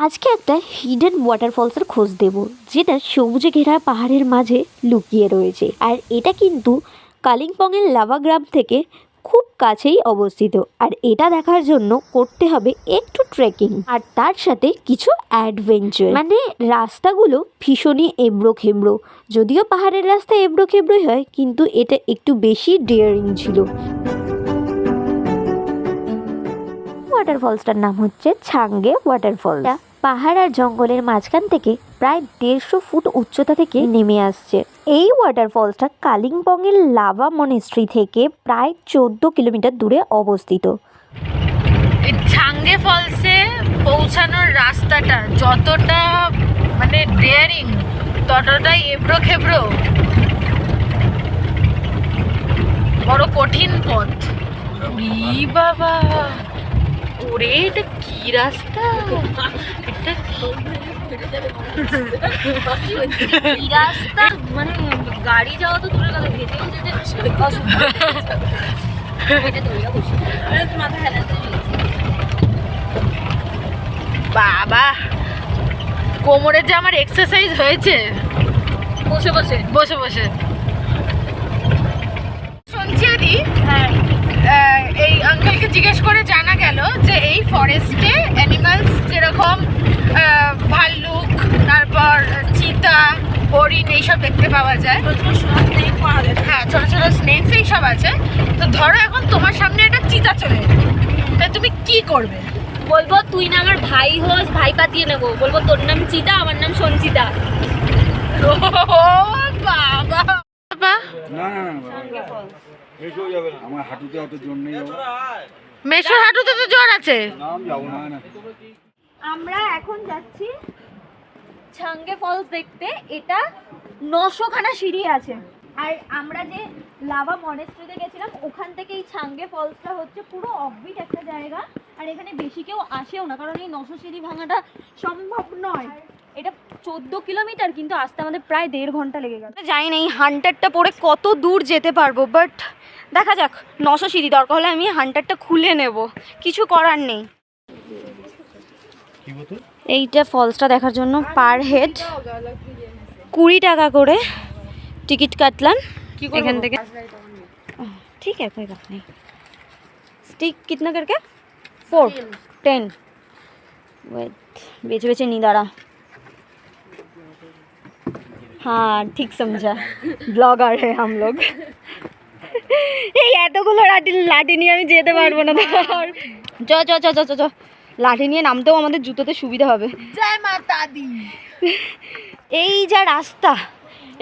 আজকে একটা হিডেন ওয়াটারফলসের খোঁজ দেব, যেটা সবুজে ঘেরা পাহাড়ের মাঝে লুকিয়ে রয়েছে। আর এটা কিন্তু কালিম্পংয়ের লাভা গ্রাম থেকে খুব কাছেই অবস্থিত। আর এটা দেখার জন্য করতে হবে একটু ট্রেকিং আর তার সাথে কিছু অ্যাডভেঞ্চার। মানে রাস্তাগুলো ভীষণই এবড়ো খেবড়ো, যদিও পাহাড়ের রাস্তা এবড়ো খেবড়োই হয়, কিন্তু এটা একটু বেশি ডেয়ারিং ছিল। ওয়াটারফলসটার নাম হচ্ছে ছাঙ্গে ওয়াটারফল। পাহাড় আর জঙ্গলের মাঝখান থেকে প্রায় 150 ফুট উচ্চতা থেকে নেমে আসছে। এই ওয়াটারফলসটা কালিম্পং এর লাভা মনেস্ট্রি থেকে প্রায় 14 কিলোমিটার দূরে অবস্থিত। ছাঙ্গে ফলসে পৌঁছানোর রাস্তাটা যতটা মানে ডেয়ারিং, ততটাই এবড়ো খেবড়ো, বড় কঠিন পথ। বাবা, ওরে এটা কি রাস্তা, এটা কি রাস্তা, মানে গাড়ি যাওয়া তো দূরে গেলে হেঁটেও যেতে বাবা, কোমরে যে আমার এক্সারসাইজ হয়েছে বসে বসে বসে বসে। শুনছি দি, এই আঙ্কেলকে জিজ্ঞেস করে জানা গেল যে এই ফরেস্টে অ্যানিমালস যেরকম ভাল্লুক, তারপর চিতা, হরিণ এইসব দেখতে পাওয়া যায়। হ্যাঁ, ছোট ছোট স্নেকস এইসব আছে। তো ধরো এখন তোমার সামনে একটা চিতা চলে এলো, তাই তুমি কি করবে? বলবো তুই না আমার ভাই হোস, ভাই পাতিয়ে নেবো। বলবো তোর নাম চিতা, আমার নাম সঞ্চিতা। ও বাবা, বাবা না না না মেশো যাবে না, আমার হাঁটুতে অত জোর নেই। মেশোর হাঁটুতে তো জ্বর আছে। নাম যাবো না না। আমরা এখন যাচ্ছি ছাঙ্গে ফলস দেখতে। এটা 900 খানা সিঁড়ি আছে। আর আমরা যে লাভা মনেস্ট্রিতে গেছিলাম, ওখান থেকে এই ছাঙ্গে ফলসটা হচ্ছে পুরো অফবিট একটা জায়গা। আর এখানে বেশি কেউ আসেও না, কারণ এই 900 সিঁড়ি ভাঙাটা সম্ভব নয়। এটা 14 কিলোমিটার, কিন্তু আসতে আমাদের প্রায় 1.5 ঘন্টা লেগে গেল। জানি না এই হান্টারটা পরে কত দূর যেতে পারবো, বাট দেখা যাক। 900 সিঁড়ি, দরকার হলে আমি হান্টারটা খুলে নেব, কিছু করার নেই। এইটা ফলসটা দেখার জন্য পার হেড 20 টাকা করে টিকিট কাটলাম এখান থেকে। ठीक है, कोई बात नहीं। स्टिक कितना करके? 4 10। वेट, बेचे बेचे नहीं दाड़ा। हाँ ठीक समझा, ब्लॉगर है हम लोग। এই এতগুলো লাঠি নিয়ে আমি যেতে পারবো না। চ চ চ চ চ লাঠি নিয়ে নামতেও আমাদের জুতোতে সুবিধা হবে। জয় মাতা দি। এই যা রাস্তা,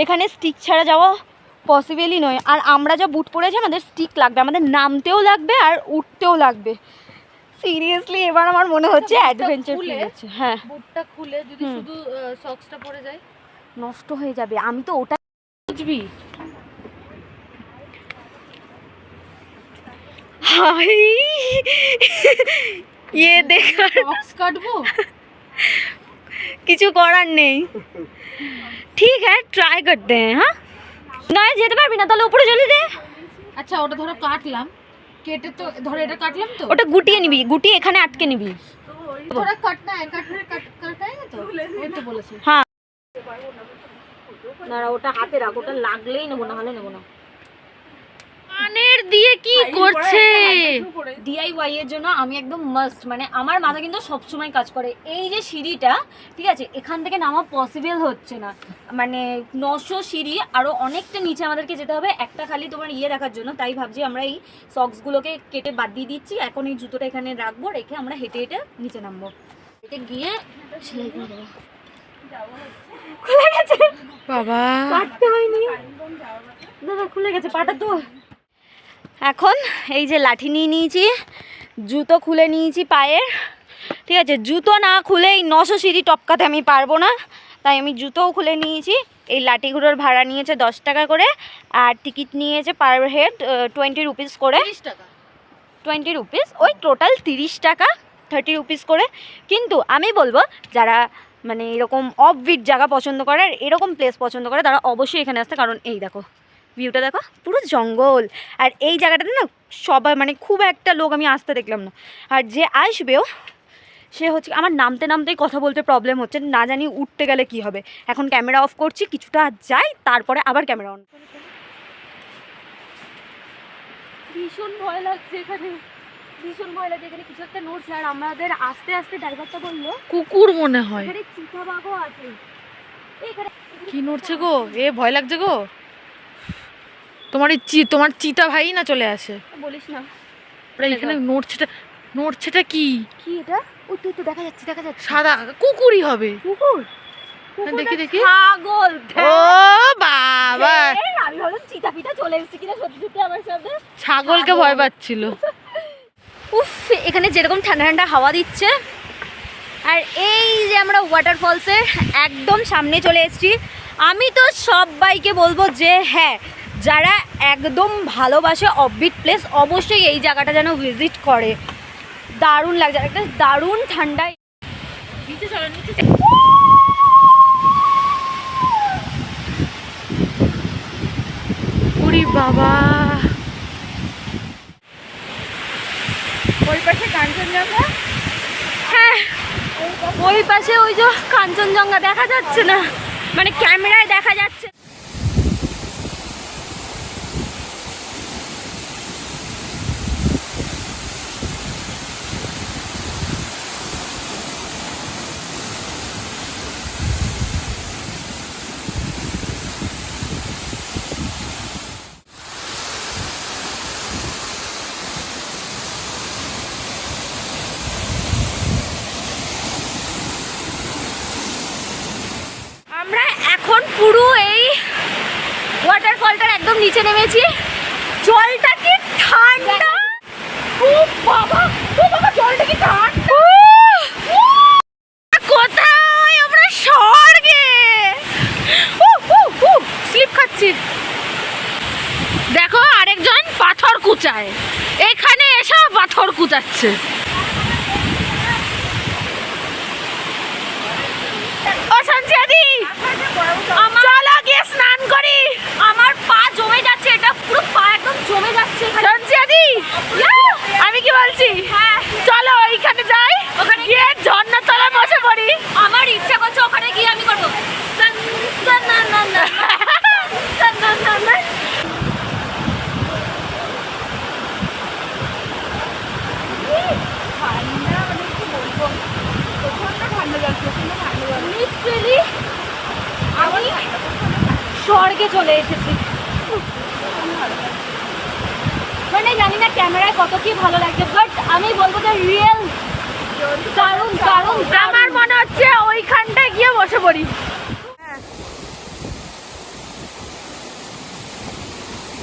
এখানে স্টিক ছাড়া যাওয়া পসিবলই নয়। আর আমরা যা বুট পরেছি, আমাদের স্টিক লাগবে, আমাদের নামতেও লাগবে আর উঠতেও লাগবে। সিরিয়াসলি এবার আমার মনে হচ্ছে অ্যাডভেঞ্চার ফিল হচ্ছে। হ্যাঁ, বুটটা খুলে যদি শুধু সক্সটা পরে যায়, নষ্ট হয়ে যাবে। আমি তো ওটা বুঝবি। হাই ये देखा, সক্স কাটবো, কিছু করার নেই। ঠিক है, ট্রাই করতে हैं। হ্যাঁ, নয় যেতে পারবি না, তাহলে উপরে চলে দে। আচ্ছা ওটা ধরো কাটলাম, কেটে তো ধরো এটা কাটলাম, তো ওটা গুটিয়ে নিবি, গুটিয়ে এখানে আটকে নিবি। थोड़ा कटना है, कटना है तो वही तो बोले। হ্যাঁ, না ওটা হাতে রাখ, ওটা লাগলেই নেবো, না হলে নেবো না। কানের দিয়ে কি করছে? ডিআইওয়াই এর জন্য আমি একদম মাস্ট, মানে আমার মাথা কিন্তু সবসময় কাজ করে। এই যে সিঁড়িটা, ঠিক আছে, এখান থেকে নামা পসিবল হচ্ছে না। মানে 900 সিঁড়ি, আরও অনেকটা নিচে আমাদেরকে যেতে হবে একটা খালি তোমার ইয়ে রাখার জন্য। তাই ভাবছি আমরা এই সক্সগুলোকে কেটে বাদ দিয়ে দিচ্ছি। এখন এই জুতোটা এখানে রাখবো, রেখে আমরা হেঁটে হেঁটে নিচে নামবো। হেঁটে গিয়ে সেলাই করে দেবো। খুলে গেছে বাবা, কাটতে হয়নি দাদা, খুলে গেছে পাটা তো। এখন এই যে লাঠি নিয়ে নিয়েছি, জুতো খুলে নিয়েছি পায়ের। ঠিক আছে, জুতো না খুলে এই 900 সিঁড়ি টপকাতে আমি পারবো না, তাই আমি জুতোও খুলে নিয়েছি। এই লাঠিগুলোর ভাড়া নিয়েছে 10 টাকা করে, আর টিকিট নিয়েছে পার হেড 20 রুপিস করে। 20 রুপিস, ওই টোটাল 30 টাকা, 30 রুপিস করে। কিন্তু আমি বলবো যারা মানে এরকম অফবিট জায়গা পছন্দ করে আর এরকম প্লেস পছন্দ করে, তারা অবশ্যই এখানে আসতে। কারণ এই দেখো ভিউটা, দেখো পুরো জঙ্গল। আর এই জায়গাটাতে না সবাই মানে খুব একটা লোক আমি আসতে দেখলাম না। আর যে আসবেও সে হচ্ছে আমার নামতে নামতেই কথা বলতে প্রবলেম হচ্ছে, না জানি উঠতে গেলে কি হবে। এখন ক্যামেরা অফ করছি, কিছুটা যাই, তারপরে আবার ক্যামেরা অন। ভীষণ ভয় লাগছে এখানে, ভীষণ ভয় লাগছে। এখানে কিছু একটা নড়ছে, আর আমাদের আস্তে আস্তে ড্রাইভারটা বললো কুকুর মনে হয়। এখানে চিতাবাঘও আছে। এখানে কি নড়ছে গো? এ ভয় লাগছে গো। তোমার চিতা ভাই না চলে আসে। বলিস না। এখানে নড়ছেটা কি? কি এটা? ওই তো দেখা যাচ্ছে, দেখা যাচ্ছে। সাদা কুকুরই হবে। কুকুর? দেখি দেখি। ছাগল। ও বাবা, আমি ভাবলাম চিতা পিতা চলে এসেছে কিনা সত্যি সত্যি আমার সামনে। ছাগলকে ভয় পাচ্ছিল। উফ, এখানে যেরকম ঠান্ডা ঠান্ডা হাওয়া দিচ্ছে, আর এই যে আমরা ওয়াটারফলসের একদম সামনে চলে এসেছি। আমি তো সবাইকে বলবো যে হ্যাঁ, যারা একদম ভালোবাসে অফবিট প্লেস, অবশ্যই এই জায়গাটা যেন ভিজিট করে। দারুণ লাগছে, একটা দারুণ ঠান্ডা। নিচে চলো, নিচে। ওরে বাবা, ওই পাশে কাঞ্চনজঙ্ঘা। হ্যাঁ, ওই পাশে ওই যে কাঞ্চনজঙ্ঘা দেখা যাচ্ছে না, মানে ক্যামেরায় দেখা যাচ্ছে। আমরা এখন পুরো এই ওয়াটারফলটার একদম নিচে নেমেছি। জলটা কি ঠান্ডা! ও বাবা, ও বাবা, জলটা কি ঠান্ডা! কোথায় আমরা? স্বর্গে। স্লিপ খাচ্ছি। দেখো আরেকজন পাথর কুচায়, এখানে এসব পাথর কুচাচ্ছে। ও সঞ্চিয়াদি, চলো গিয়ে স্নান করি। আমার পা জমে যাচ্ছে, এটা পুরো পা একদম জমে যাচ্ছে এখানে। সঞ্চিয়াদি, আমি কি বলছি, হ্যাঁ চলো ওইখানে যাই, ওখানে গিয়ে ঝর্ণার তলায় বসে পড়ি। আমার ইচ্ছা করছে ওখানে গিয়ে আমি করবো লিটারালি আমি স্বর্গে চলে এসেছি। মানে জানি না ক্যামেরায় কত কি ভালো লাগছে, বাট আমি বলবো যে রিয়েল দারুণ দারুণ। আমার মনে হচ্ছে ওইখানটায় গিয়ে বসে পড়ি।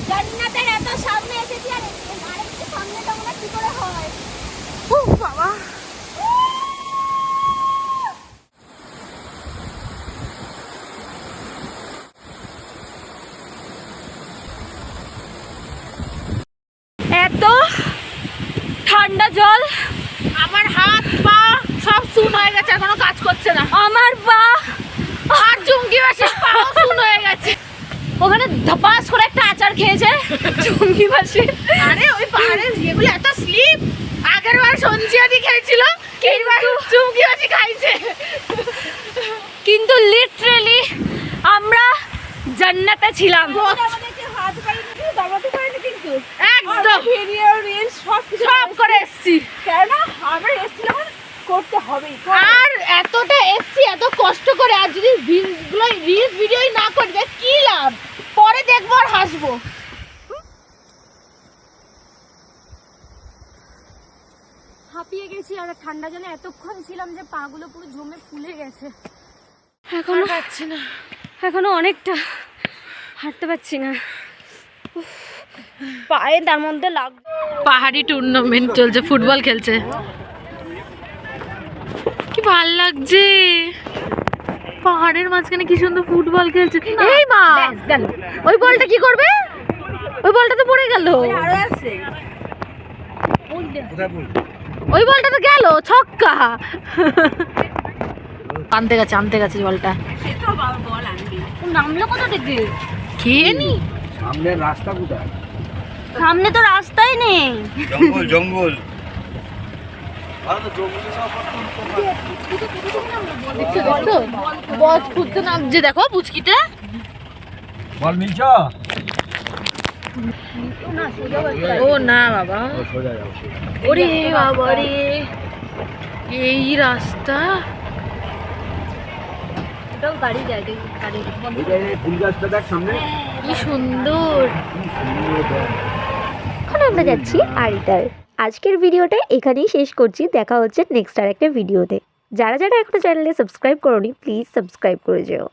জান্নাতের এত সামনে এসেছি, আর আরেকটু সামনে যাবো না কি করে হয়? বাবা, এত ঠান্ডা জল, আমার হাত পা সব শুন হয়ে গেছে, এখনো কাজ করছে না। আমার পা আর চুমকি বাসি পাও শুন হয়ে গেছে। ওখানে ধপাস করে একটা আচার খেয়েছে চুমকি বাসি। আরে ওই পাহাড়ের যেগুলো এত স্লিপ, আগের বার সঞ্চিয়াদি খেয়েছিল, এইবার চুমকি বাসি খাইছে। কিন্তু লিটারালি আমরা জান্নাতে ছিলাম। একদম সব করে এসছি, করতে হবেই। আর এতটা এসছি এত কষ্ট করে, আর যদি রিলস ভিডিও না করি দেখ কি লাভ? পরে দেখবো আর হাসবো। হাঁপিয়ে গেছি, আর ঠান্ডা জলে এতক্ষণ ছিলাম যে পাগুলো পুরো জমে ফুলে গেছে। এখনো পাচ্ছি না, এখনো অনেকটা হাঁটতে পারছি না, পায়ে তার মধ্যে লাগ। পাহাড়ি টুর্নামেন্ট চলছে, ফুটবল খেলছে, কি ভাল লাগছে। পাহাড়ের মাঝখানে কি সুন্দর ফুটবল খেলছে। এই মা, ওই বলটা কি করবে? ওই বলটা তো পড়ে গেল। ওই বলটা তো গেল, ছক্কা। আনতে গেছে বলটা। নামলো কোথা থেকে? খেয়ে নি। সামনে রাস্তা কোথায়? সামনে তো রাস্তাই নেই, জঙ্গল জঙ্গল। বস খুঁজতে নামছে দেখো পুচকিটা। বল মিলছ? ও না বাবা, ওরে বাবা রে, এই রাস্তা। ওটাও গাড়ি যায়, গাড়ি ফুল গাছটা দেখ সামনে, কি সুন্দর। এখন আমরা যাচ্ছি আরিটার। আজকের ভিডিওটা এখানেই শেষ করছি, দেখা হচ্ছে নেক্সট আর একটা ভিডিওতে। যারা যারা এখনো চ্যানেলে সাবস্ক্রাইব করোনি প্লিজ সাবস্ক্রাইব করে যেও।